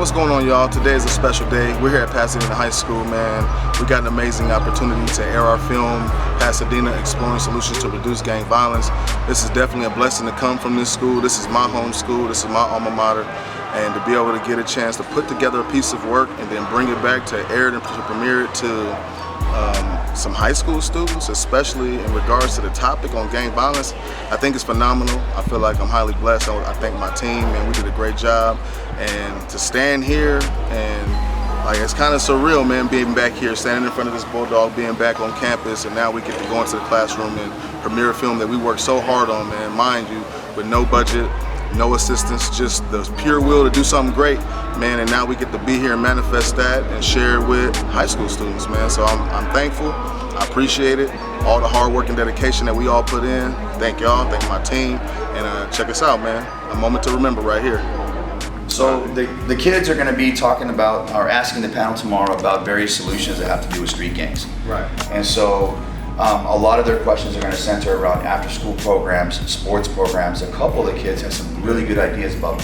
what's going on, y'all? Today is a special day. We're here at Pasadena High School, man. We got an amazing opportunity to air our film, Pasadena, Exploring Solutions to Reduce Gang Violence. This is definitely a blessing to come from this school. This is my home school. This is my alma mater. And to be able to get a chance to put together a piece of work and then bring it back to air it and to premiere it to some high school students, especially in regards to the topic on gang violence, I think it's phenomenal. I feel like I'm highly blessed. I thank my team, man. We did a great job. And to stand here and like it's kind of surreal, man, being back here, standing in front of this bulldog, being back on campus, and now we get to go into the classroom and premiere a film that we worked so hard on, man, mind you, with no budget, no assistance, just the pure will to do something great, man. And now we get to be here and manifest that and share it with high school students, man. So I'm thankful. I appreciate it. All the hard work and dedication that we all put in. Thank y'all, thank my team, and check us out, man. A moment to remember right here. So the kids are going to be talking about, or asking the panel tomorrow about various solutions that have to do with street gangs. Right. And so a lot of their questions are going to center around after-school programs, sports programs. A couple of the kids have some really good ideas about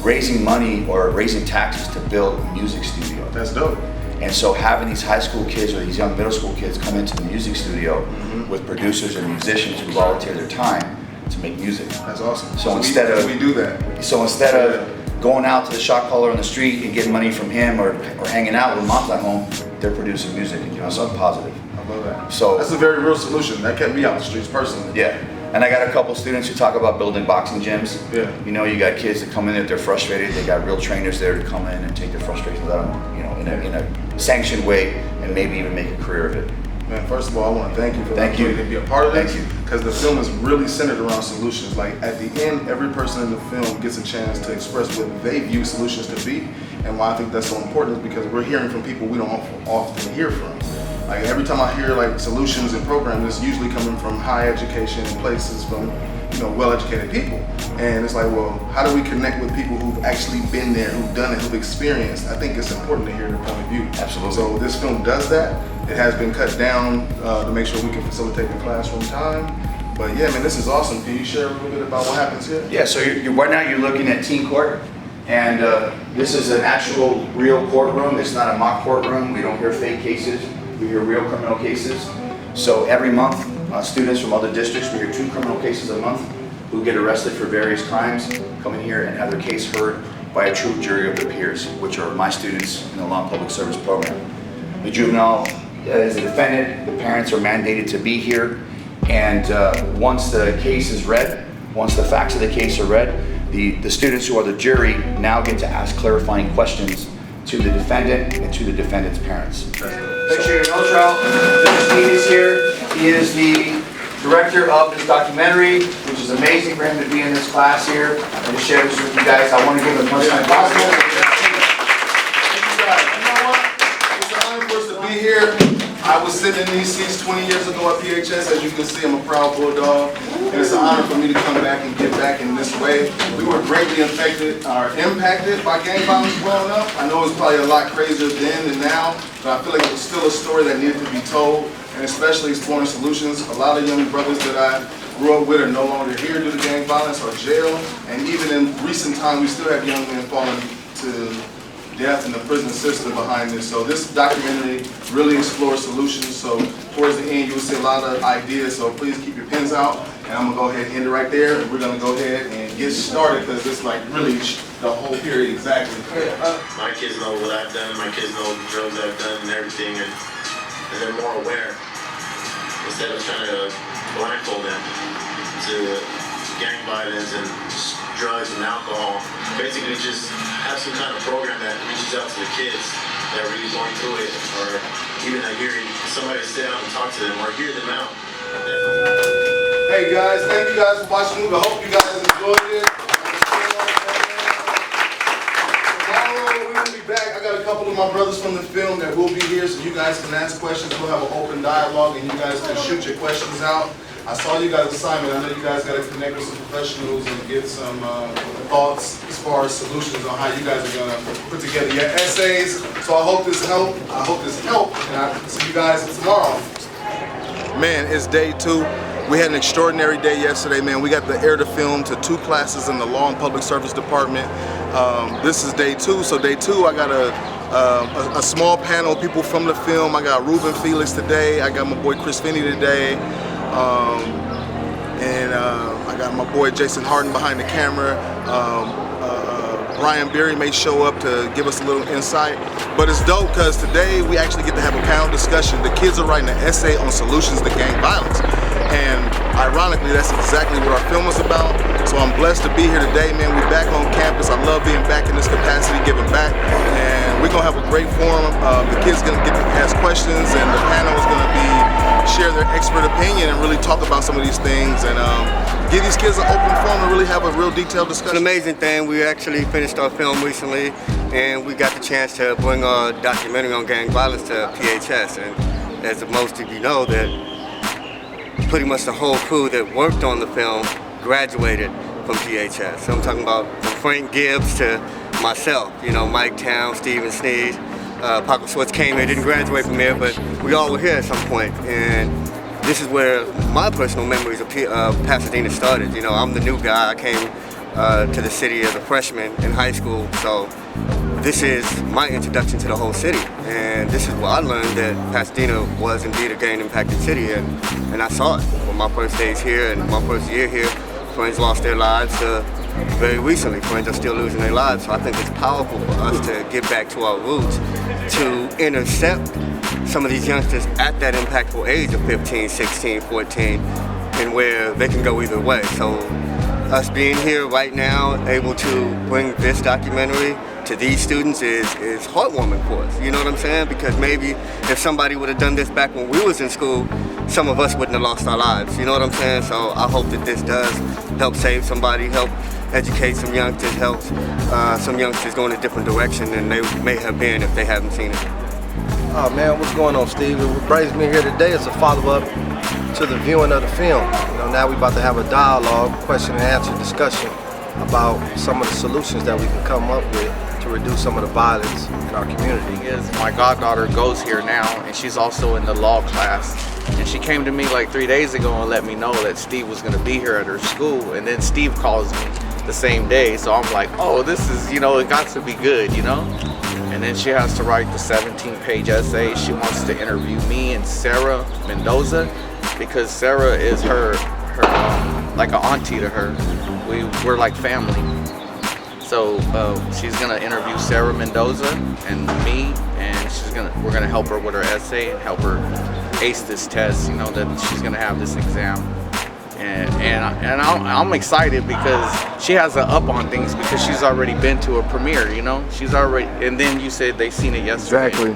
raising money or raising taxes to build a music studio. That's dope. And so having these high school kids or these young middle school kids come into the music studio with producers and musicians who volunteer their time to make music. That's awesome. So instead of we do that. So instead of going out to the shot caller on the street and getting money from him or hanging out with moms at home, they're producing music and doing something positive. I love that. So that's a very real solution. That kept me out the streets personally. Yeah. And I got a couple students who talk about building boxing gyms. Yeah. You know, you got kids that come in if they're frustrated, they got real trainers there to come in and take their frustrations out, you know, in a sanctioned way and maybe even make a career of it. Man, first of all, I want to thank you for the opportunity to be a part of this. Thank you. Because the film is really centered around solutions. Like at the end, every person in the film gets a chance to express what they view solutions to be. And why I think that's so important is because we're hearing from people we don't often hear from. Like every time I hear like solutions and programs, it's usually coming from high education and places from, you know, well-educated people. And it's like, well, how do we connect with people who've actually been there, who've done it, who've experienced? I think it's important to hear their point of view. Absolutely. So this film does that. It has been cut down to make sure we can facilitate the classroom time. But yeah, man, this is awesome. Can you share a little bit about what happens here? Yeah, so right now you're looking at teen court. And this is an actual real courtroom. It's not a mock courtroom. We don't hear fake cases. We hear real criminal cases. So every month, students from other districts, we hear 2 criminal cases a month who get arrested for various crimes, come in here and have their case heard by a true jury of their peers, which are my students in the Law and Public Service program. The juvenile is a defendant. The parents are mandated to be here. And once the case is read, once the facts of the case are read, the students who are the jury now get to ask clarifying questions to the defendant and to the defendant's parents. Make sure you know, Mr. Sneed is here. He is the director of this documentary, which is amazing for him to be in this class here and to share this with you guys. I want to give him as much time as possible. Thank you guys. You know what? It's an honor for us to be here. I was sitting in these seats 20 years ago at PHS. As you can see, I'm a proud bulldog. And it's an honor for me to come back and give back in this way. We were greatly impacted by gang violence growing up. I know it's probably a lot crazier then than now, but I feel like it was still a story that needed to be told, and especially exploring solutions. A lot of young brothers that I grew up with are no longer here due to gang violence or jail, and even in recent times, we still have young men falling to death in the prison system behind this. So this documentary really explores solutions. So towards the end, you will see a lot of ideas. So please keep your pens out, and I'm gonna go ahead and end it right there. And we're gonna go ahead and get started because it's like really the whole period exactly. My kids know what I've done. My kids know the drugs I've done and everything, and they're more aware. Instead of trying to blindfold them to gang violence and drugs and alcohol, basically just have some kind of program that reaches out to the kids that are really going through it, or even hearing somebody sit down and talk to them or hear them out. Hey guys, thank you guys for watching the movie. I hope you guys enjoyed it. Tomorrow we're going to be back. I got a couple of my brothers from the film that will be here, so you guys can ask questions. We'll have an open dialogue and you guys can shoot your questions out. I saw you guys' assignment. I know you guys got to connect with some professionals and get some thoughts as far as solutions on how you guys are going to put together your essays. So I hope this helped. And I'll see you guys tomorrow. Man, it's day 2. We had an extraordinary day yesterday, man. We got to air the film to 2 classes in the Law and Public Service Department. This is day 2, so day 2 I got a small panel of people from the film. I got RUBEN, FELIX today. I got my boy FINNEY today. And I got my boy Jason Hardin behind the camera. Brian Biery may show up to give us a little insight. But it's dope because today we actually get to have a panel discussion. The kids are writing an essay on solutions to gang violence. And ironically, that's exactly what our film is about. So I'm blessed to be here today, man. We're back on campus. I love being back in this capacity, giving back. And we're gonna have a great forum. The kids gonna get to ask questions, and the panel is gonna share their expert opinion and really talk about some of these things, and give these kids an open forum to really have a real detailed discussion. It's an amazing thing. We actually finished our film recently, and we got the chance to bring our documentary on gang violence to PHS. And as most of you know, that pretty much the whole crew that worked on the film graduated from PHS. So I'm talking about from Frank Gibbs to myself, you know, Mike Town, Steven Sneed. Paco Schwartz came here, didn't graduate from here, but we all were here at some point. And this is where my personal memories of Pasadena started. You know, I'm the new guy. I came to the city as a freshman in high school, so this is my introduction to the whole city. And this is where I learned that Pasadena was indeed a gang-impacted city, and I saw it. From my first days here and my first year here, friends lost their lives. Very recently, friends are still losing their lives. So I think it's powerful for us to get back to our roots, to intercept some of these youngsters at that impactful age of 15, 16, 14, and where they can go either way. So us being here right now, able to bring this documentary to these students is heartwarming for us. You know what I'm saying? Because maybe if somebody would have done this back when we was in school, some of us wouldn't have lost our lives. You know what I'm saying? So I hope that this does help save somebody, help educate some youngsters, help some youngsters go in a different direction than they may have been if they haven't seen it. Oh man, what's going on, Steve? What brings me here today is a follow-up to the viewing of the film. You know, now we're about to have a dialogue, question and answer discussion about some of the solutions that we can come up with to reduce some of the violence in our community. Is my goddaughter goes here now, and she's also in the law class. And she came to me like 3 days ago and let me know that Steve was going to be here at her school. And then Steve calls me the same day, so I'm like, oh, this is, you know, it got to be good, you know? And then she has to write the 17-page essay. She wants to interview me and Sarah Mendoza, because Sarah is her like an auntie to her. We're like family. So she's gonna interview Sarah Mendoza and me, and we're gonna help her with her essay and help her ace this test. You know, that she's gonna have this exam, and I'm excited because she has an up on things because she's already been to a premiere. You know, she's already, and then you said they seen it yesterday. Exactly.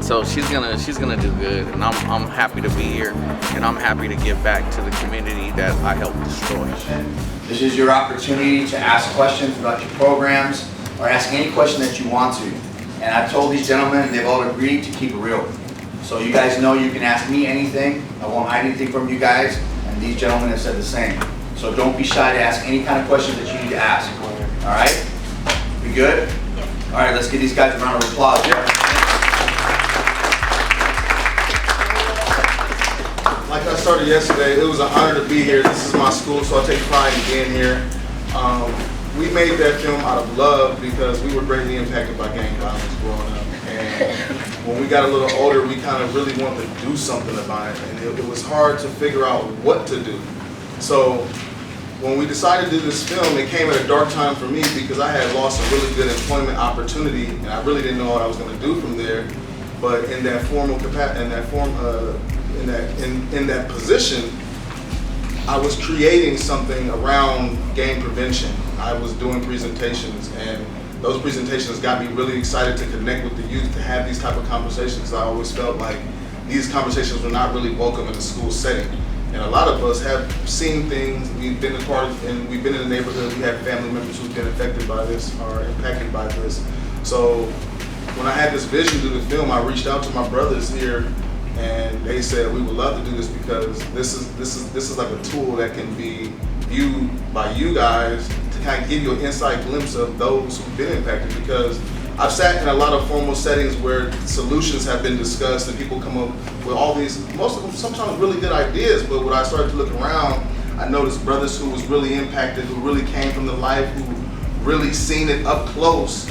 So she's gonna do good, and I'm happy to be here, and I'm happy to give back to the community that I helped destroy. This is your opportunity to ask questions about your programs or ask any question that you want to. And I've told these gentlemen, they've all agreed to keep it real. So you guys know you can ask me anything. I won't hide anything from you guys, and these gentlemen have said the same. So don't be shy to ask any kind of questions that you need to ask. All right? We good? All right, let's give these guys a round of applause. Like I started yesterday, it was an honor to be here. This is my school, so I take pride in being here. We made that film out of love because we were greatly impacted by gang violence growing up. And when we got a little older, we kind of really wanted to do something about it. And it was hard to figure out what to do. So when we decided to do this film, it came at a dark time for me because I had lost a really good employment opportunity, and I really didn't know what I was going to do from there. But in that in that position, I was creating something around gang prevention. I was doing presentations, and those presentations got me really excited to connect with the youth, to have these type of conversations. I always felt like these conversations were not really welcome in a school setting. And a lot of us have seen things, we've been a part of, and we've been in the neighborhood, we have family members who've been affected by this or impacted by this. So when I had this vision to do the film, I reached out to my brothers here, and they said we would love to do this because this is like a tool that can be viewed by you guys to kind of give you an inside glimpse of those who've been impacted. Because I've sat in a lot of formal settings where solutions have been discussed and people come up with all these, most of them sometimes really good ideas, but when I started to look around, I noticed brothers who was really impacted, who really came from the life, who really seen it up close,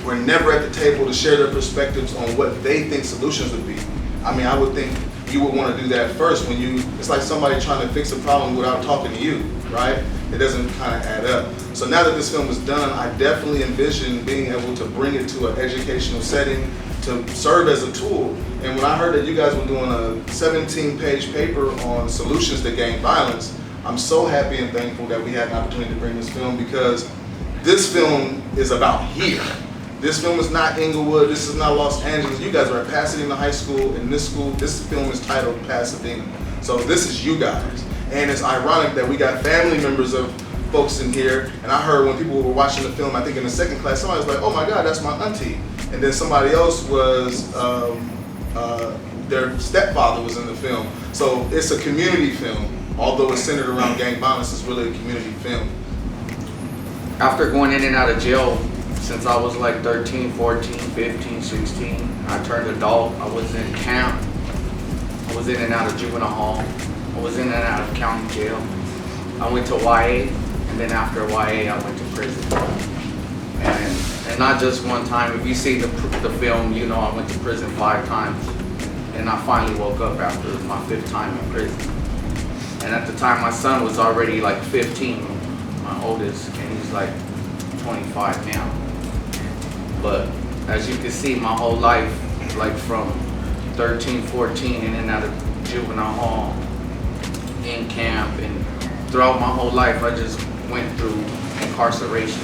were never at the table to share their perspectives on what they think solutions would be. I mean, I would think you would want to do that first when you, it's like somebody trying to fix a problem without talking to you, right? It doesn't kind of add up. So now that this film is done, I definitely envision being able to bring it to an educational setting to serve as a tool. And when I heard that you guys were doing a 17-page paper on solutions to gang violence, I'm so happy and thankful that we had an opportunity to bring this film, because this film is about here. This film is not Inglewood, this is not Los Angeles. You guys are at Pasadena High School, and this film is titled Pasadena. So this is you guys. And it's ironic that we got family members of folks in here, and I heard when people were watching the film, I think in the second class, somebody was like, oh my God, that's my auntie. And then somebody else was, their stepfather was in the film. So it's a community film, although it's centered around gang violence, it's really a community film. After going in and out of jail, since I was like 13, 14, 15, 16, I turned adult. I was in camp. I was in and out of juvenile hall. I was in and out of county jail. I went to YA, and then after YA, I went to prison. And not just one time. If you see the film, you know I went to prison 5 times. And I finally woke up after my 5th time in prison. And at the time, my son was already like 15, my oldest, and he's like 25 now. But as you can see, my whole life, like from 13, 14, in and out of juvenile hall, in camp, and throughout my whole life, I just went through incarceration.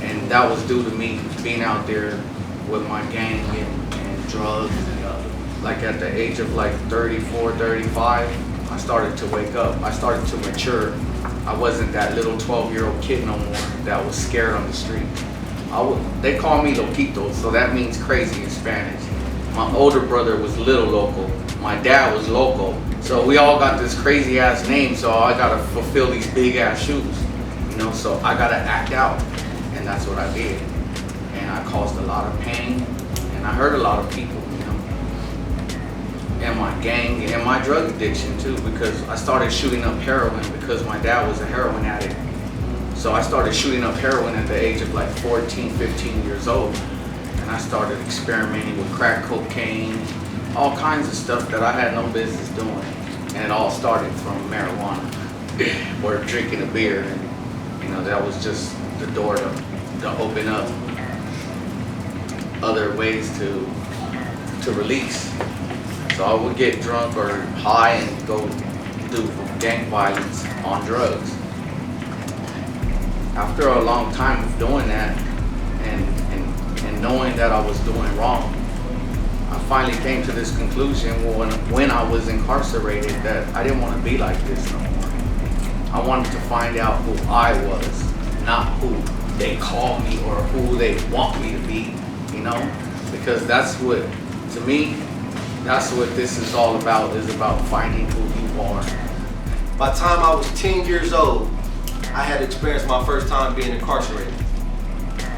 And that was due to me being out there with my gang and drugs. And like at the age of like 34, 35, I started to wake up. I started to mature. I wasn't that little 12-year-old kid no more that was scared on the street. They call me Loquito, so that means crazy in Spanish. My older brother was Little Loco. My dad was Loco. So we all got this crazy ass name, so I gotta fulfill these big ass shoes. You know, so I gotta act out. And that's what I did. And I caused a lot of pain, and I hurt a lot of people, you know. And my gang and my drug addiction too, because I started shooting up heroin because my dad was a heroin addict. So I started shooting up heroin at the age of like 14, 15 years old. And I started experimenting with crack cocaine, all kinds of stuff that I had no business doing. And it all started from marijuana or drinking a beer. And, you know, that was just the door to open up other ways to release. So I would get drunk or high and go do gang violence on drugs. After a long time of doing that and knowing that I was doing wrong, I finally came to this conclusion when I was incarcerated that I didn't want to be like this no more. I wanted to find out who I was, not who they call me or who they want me to be, you know? Because that's what, to me, that's what this is all about, is about finding who you are. By the time I was 10 years old, I had experienced my first time being incarcerated.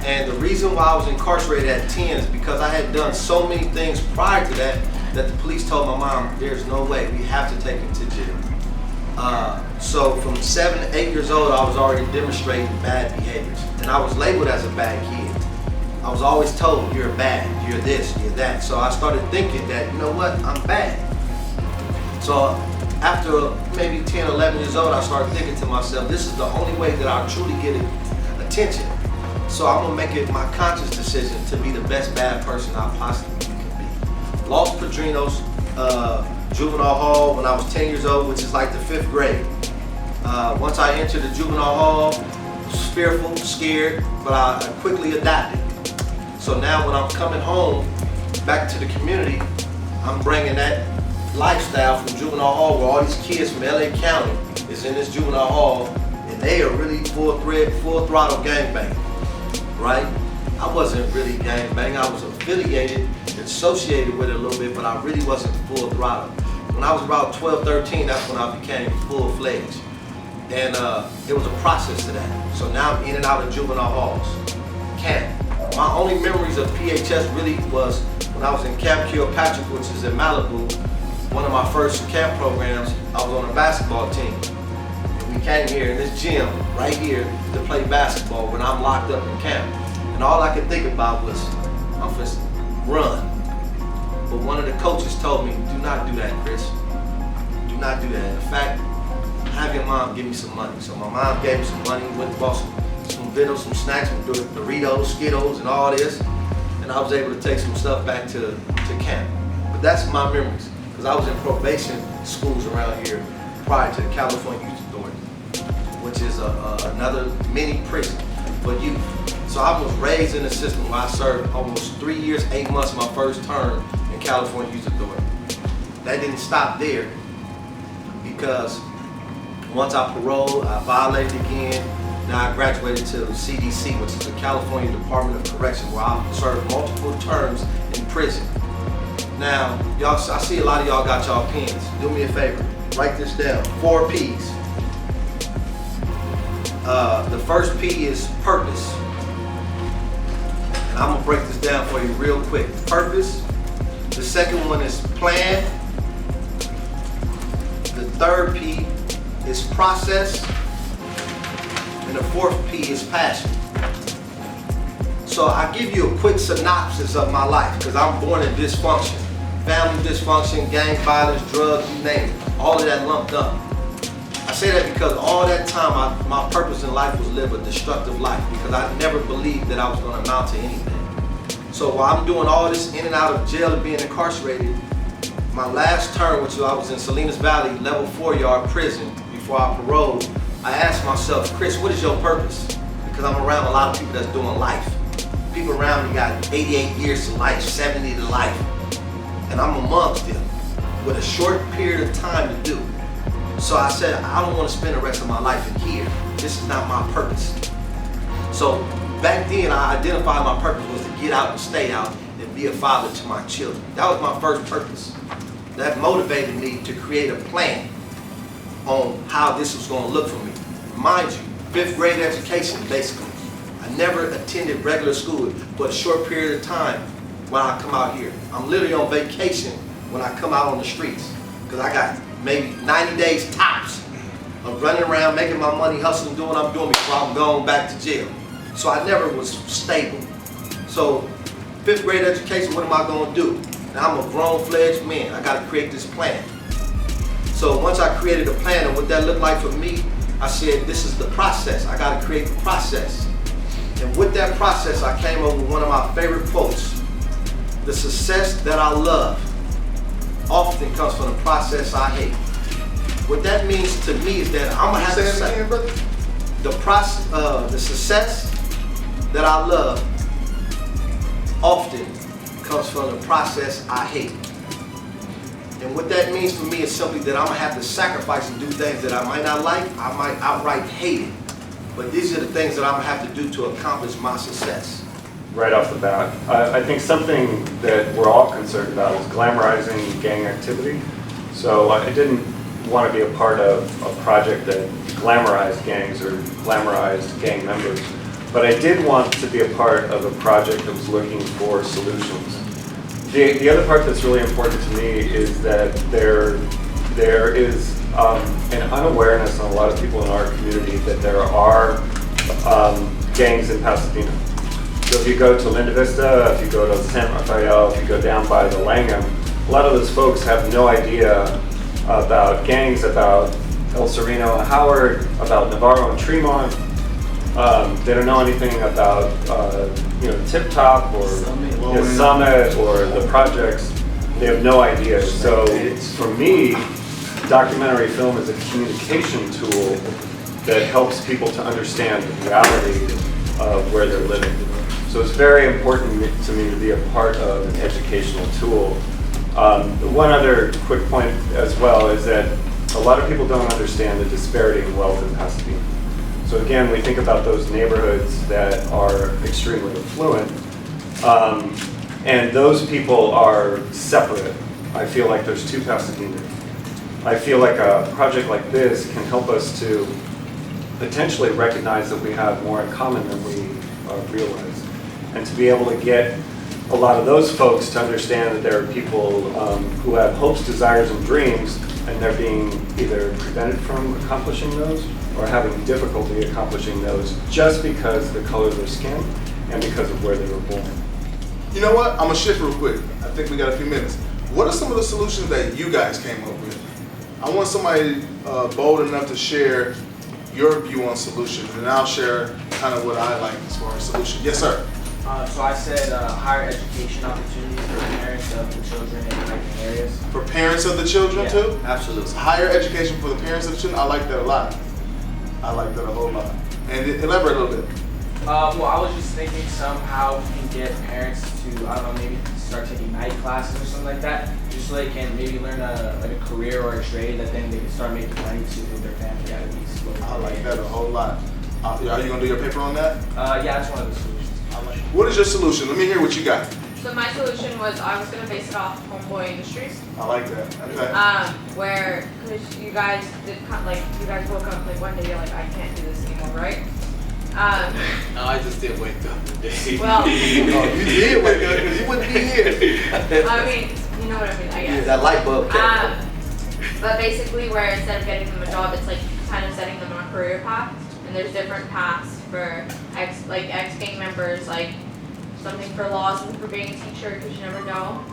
And the reason why I was incarcerated at 10 is because I had done so many things prior to that the police told my mom, there's no way, we have to take him to jail. So from 7 to 8 years old, I was already demonstrating bad behaviors. And I was labeled as a bad kid. I was always told, you're bad, you're this, you're that. So I started thinking that, you know what, I'm bad. So after maybe 10, 11 years old, I started thinking to myself, this is the only way that I'll truly get attention. So I'm gonna make it my conscious decision to be the best bad person I possibly can be. Los Padrinos Juvenile Hall when I was 10 years old, which is like the 5th grade. Once I entered the juvenile hall, I was fearful, scared, but I quickly adapted. So now when I'm coming home, back to the community, I'm bringing that lifestyle from juvenile hall where all these kids from LA County is in this juvenile hall and they are really full throttle gangbanging, right? I wasn't really gangbanging, I was affiliated, associated with it a little bit, but I really wasn't full throttle. When I was about 12, 13, that's when I became full-fledged. And it was a process to that. So now I'm in and out of juvenile halls. Camp. My only memories of PHS really was when I was in Camp Kilpatrick, which is in Malibu, one of my first camp programs. I was on a basketball team. we came here in this gym right here to play basketball when I'm locked up in camp. And all I could think about was, I'm just run. But one of the coaches told me, do not do that, Chris. Do not do that. In fact, have your mom give me some money. So my mom gave me some money, went and bought some Vittles, some snacks, some Doritos, Skittles, and all this. And I was able to take some stuff back to camp. But that's my memories, because I was in probation schools around here prior to the California Youth Authority, which is another mini prison for youth. So I was raised in a system where I served almost 3 years, 8 months my first term in California Youth Authority. That didn't stop there, because once I paroled, I violated again. Now I graduated to the CDC, which is the California Department of Correction, where I served multiple terms in prison. Now, y'all, I see a lot of y'all got y'all pens. Do me a favor, write this down, 4 P's. The first P is purpose. And I'm gonna break this down for you real quick. Purpose. The second one is plan. The third P is process. And the fourth P is passion. So I give you a quick synopsis of my life, because I'm born in dysfunction. Family dysfunction, gang violence, drugs, you name it. All of that lumped up. I say that because all that time my purpose in life was live a destructive life, because I never believed that I was going to amount to anything. So while I'm doing all this in and out of jail and being incarcerated, my last term, which I was in Salinas Valley, level 4-yard prison, before I paroled, I asked myself, Chris, what is your purpose? Because I'm around a lot of people that's doing life. People around me got 88 years to life, 70 to life. And I'm amongst them with a short period of time to do. So I said, I don't want to spend the rest of my life in here. This is not my purpose. So back then, I identified my purpose was to get out and stay out and be a father to my children. That was my first purpose. That motivated me to create a plan on how this was going to look for me. Mind you, 5th grade education, basically. I never attended regular school for a short period of time when I come out here. I'm literally on vacation when I come out on the streets, because I got maybe 90 days tops of running around, making my money, hustling, doing what I'm doing before I'm going back to jail. So I never was stable. So 5th grade education, what am I going to do? Now I'm a grown-fledged man. I got to create this plan. So once I created a plan and what that looked like for me, I said, this is the process. I got to create the process. And with that process, I came up with one of my favorite quotes. The success that I love often comes from the process I hate. What that means to me is that I'm gonna have to say, the success that I love often comes from the process I hate. And what that means for me is simply that I'm gonna have to sacrifice and do things that I might not like, I might outright hate it. But these are the things that I'm gonna have to do to accomplish my success. Right off the bat, I think something that we're all concerned about is glamorizing gang activity. So I didn't want to be a part of a project that glamorized gangs or glamorized gang members, but I did want to be a part of a project that was looking for solutions. The other part that's really important to me is that there is an unawareness on a lot of people in our community that there are gangs in Pasadena. So if you go to Linda Vista, if you go to San Rafael, if you go down by the Langham, a lot of those folks have no idea about gangs, about El Sereno and Howard, about Navarro and Tremont. They don't know anything about Tip Top or Summit or the projects. They have no idea. So for me, documentary film is a communication tool that helps people to understand the reality of where they're living. So it's very important to me to be a part of an educational tool. One other quick point as well is that a lot of people don't understand the disparity in wealth in Pasadena. So again, we think about those neighborhoods that are extremely affluent, and those people are separate. I feel like there's two Pasadenas. I feel like a project like this can help us to potentially recognize that we have more in common than we realize, and to be able to get a lot of those folks to understand that there are people who have hopes, desires, and dreams, and they're being either prevented from accomplishing those or having difficulty accomplishing those just because of the color of their skin and because of where they were born. You know what? I'm gonna shift real quick. I think we got a few minutes. What are some of the solutions that you guys came up with? I want somebody bold enough to share your view on solutions, and I'll share kind of what I like as far as solution. Yes, sir. So I said higher education opportunities for parents of the children in migrant areas. For parents of the children too? Absolutely. Higher education for the parents of the children. I like that a lot. I like that a whole lot. And elaborate a little bit. Well, I was just thinking somehow we can get parents to, I don't know, maybe start taking night classes or something like that, just so they can maybe learn a career or a trade that then they can start making money to move their family out of these local I like areas. that a whole lot. Are you gonna do your paper on that? Yeah, that's one of the solutions. What is your solution? Let me hear what you got. So my solution was I was gonna base it off Homeboy Industries, I like that. Okay. where because you guys did you guys woke up like one day you're like I can't do this anymore, right? No, I just didn't wake up today. Well, You did wake up because you wouldn't be here. I mean, you know what I mean, I guess. That light bulb came. But basically, where instead of getting them a job, it's like kind of setting them on a career path, and there's different paths for ex-gang members, like something for law, something for being a teacher, because you never know.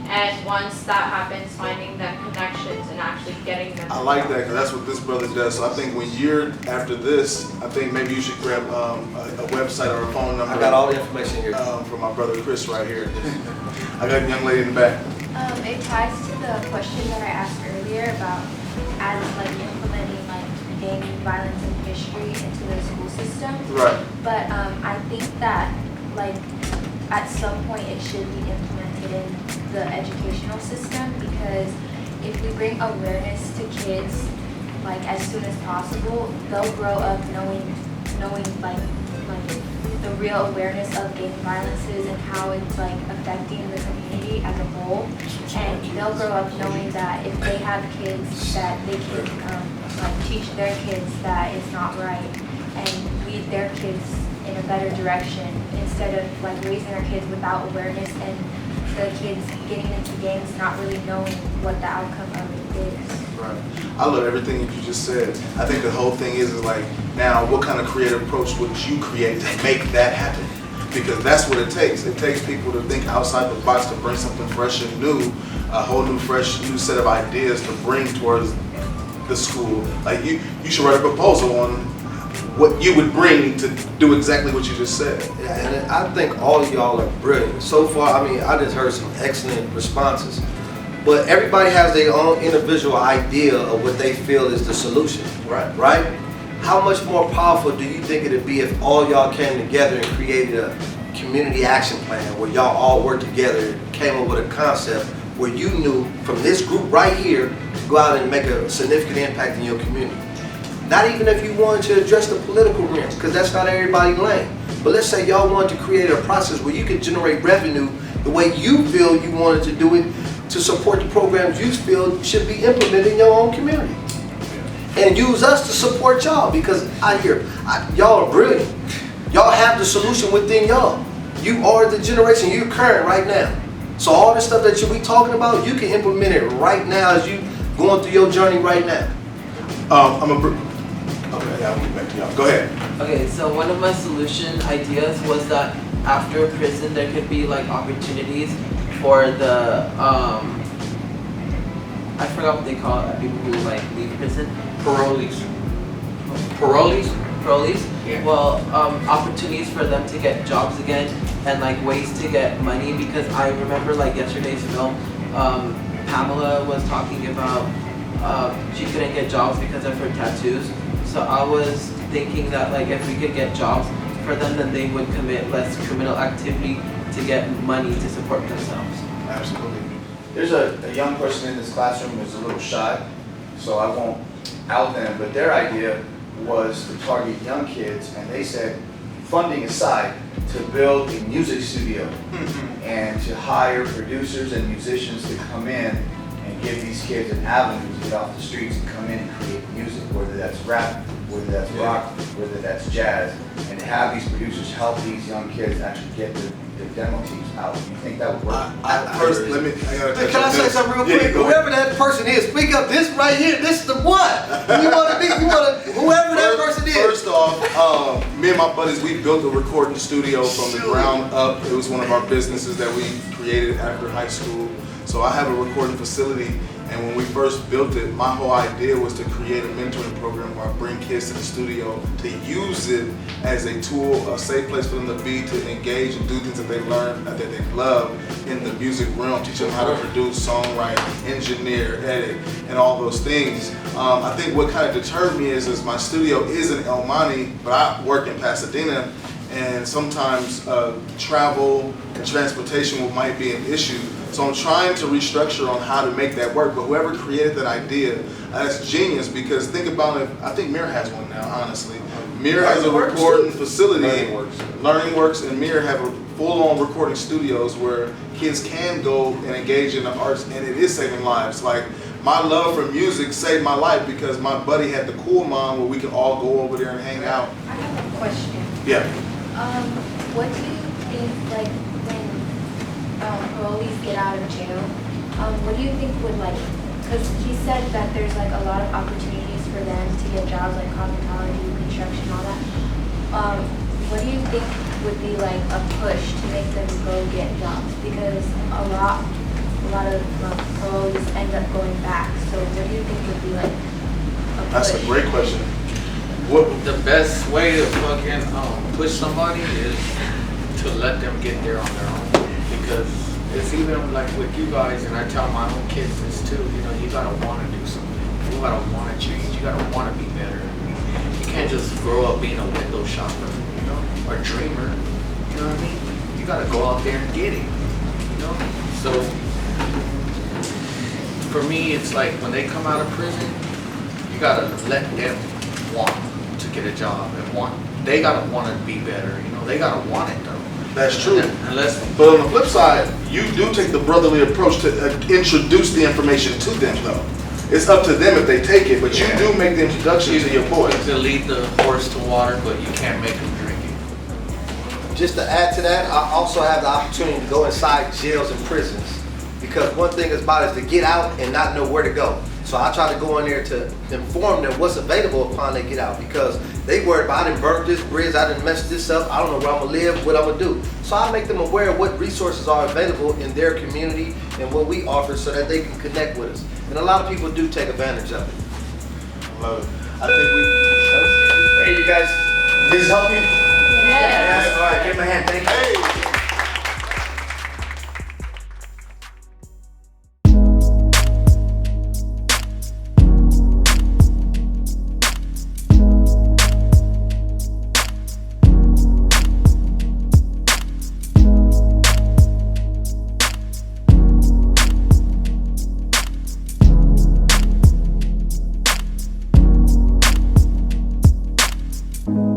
And once that happens, finding them connections and actually getting them. I like that because that's what this brother does. So I think when you're after this, I think maybe you should grab a website or a phone number. I got all the information here. From my brother Chris right here. I got a young lady in the back. It ties to the question that I asked earlier about implementing gang violence and history into the school system. Right. But I think that at some point it should be implemented in the educational system, because if we bring awareness to kids as soon as possible, they'll grow up knowing the real awareness of gang violences and how it's affecting the community as a whole. And they'll grow up knowing that if they have kids, that they can teach their kids that it's not right and lead their kids in a better direction, instead of raising our kids without awareness and the kids getting into gangs not really knowing what the outcome of it is. Right. I love everything you just said. I think the whole thing is now what kind of creative approach would you create to make that happen? Because that's what it takes. It takes people to think outside the box, to bring something fresh and new, a whole new set of ideas to bring towards the school. You should write a proposal on what you would bring to do exactly what you just said. Yeah, and I think all of y'all are brilliant. So far, I just heard some excellent responses. But everybody has their own individual idea of what they feel is the solution. Right? How much more powerful do you think it'd be if all y'all came together and created a community action plan where y'all all worked together and came up with a concept where you knew from this group right here to go out and make a significant impact in your community? Not even if you wanted to address the political rims, because that's not everybody's lane. But let's say y'all wanted to create a process where you could generate revenue the way you feel you wanted to do it, to support the programs you feel should be implemented in your own community. And use us to support y'all, because y'all are brilliant. Y'all have the solution within y'all. You are the generation, you're current right now. So all the stuff that you'll be talking about, you can implement it right now as you going through your journey right now. Okay, I'll get back to y'all. Go ahead. Okay, so one of my solution ideas was that after prison there could be opportunities for the I forgot what they call it, people who leave prison. Parolees. Yeah. Well, opportunities for them to get jobs again and ways to get money, because I remember yesterday's film, Pamela was talking about she couldn't get jobs because of her tattoos. So I was thinking that if we could get jobs for them, then they would commit less criminal activity to get money to support themselves. Absolutely. There's a young person in this classroom who's a little shy, so I won't out them, but their idea was to target young kids, and they said, funding aside, to build a music studio and to hire producers and musicians to come in and give these kids an avenue to get off the streets and come in and create music, whether that's rap, whether that's rock, whether that's jazz, and to have these producers help these young kids actually get the demo teams out. You think that would work? First, I gotta Can I say something real quick? Whoever that person is, speak up. This right here, this is the one. Whoever that person is. First off, me and my buddies, we built a recording studio from the ground up. It was one of our businesses that we created after high school. So I have a recording facility, and when we first built it, my whole idea was to create a mentoring program where I bring kids to the studio to use it as a tool, a safe place for them to be, to engage and do things that they learn, that they love in the music realm, teach them how to produce, songwrite, engineer, edit, and all those things. I think what kind of deterred me is my studio is in El Monte, but I work in Pasadena, and sometimes travel and transportation might be an issue. So I'm trying to restructure on how to make that work, but whoever created that idea, that's genius, because think about it, I think Mirror has one now, honestly. Mirror has a recording facility, Learning Works and Mirror have a full-on recording studios where kids can go and engage in the arts, and it is saving lives. Like, my love for music saved my life because my buddy had the Cool Mom where we could all go over there and hang out. I have a question. Yeah. What do you think, like, when parolees get out of jail, what do you think would, like, because he said that there's, like, a lot of opportunities for them to get jobs, like cosmetology, construction, all that. What do you think would be, like, a push to make them go get jobs? Because a lot of parolees end up going back. So what do you think would be, like, a push? That's a great question. The best way to fucking push somebody is to let them get there on their own. Because it's even like with you guys, and I tell my own kids this too, you know, you gotta wanna do something. You gotta wanna change. You gotta wanna be better. You can't just grow up being a window shopper, you know, or dreamer. You know what I mean? You gotta go out there and get it. You know? So for me, it's like when they come out of prison, you gotta let them want to get a job and they gotta want to be better, you know, they gotta want it though. That's true. Unless, but on the flip side, you do take the brotherly approach to introduce the information to them though. It's up to them if they take it, but you do make the introduction to your boys. You can lead the horse to water, but you can't make them drink it. Just to add to that, I also have the opportunity to go inside jails and prisons, because one thing about it is to get out and not know where to go. So I try to go in there to inform them what's available upon they get out, because they worried about, I done burnt this bridge, I done messed this up, I don't know where I'm gonna live, what I'm gonna do. So I make them aware of what resources are available in their community and what we offer so that they can connect with us. And a lot of people do take advantage of it. Love it. I think we... Hey, you guys, did this help you? Yes. All right, give him a hand, thank you. Hey. Thank you.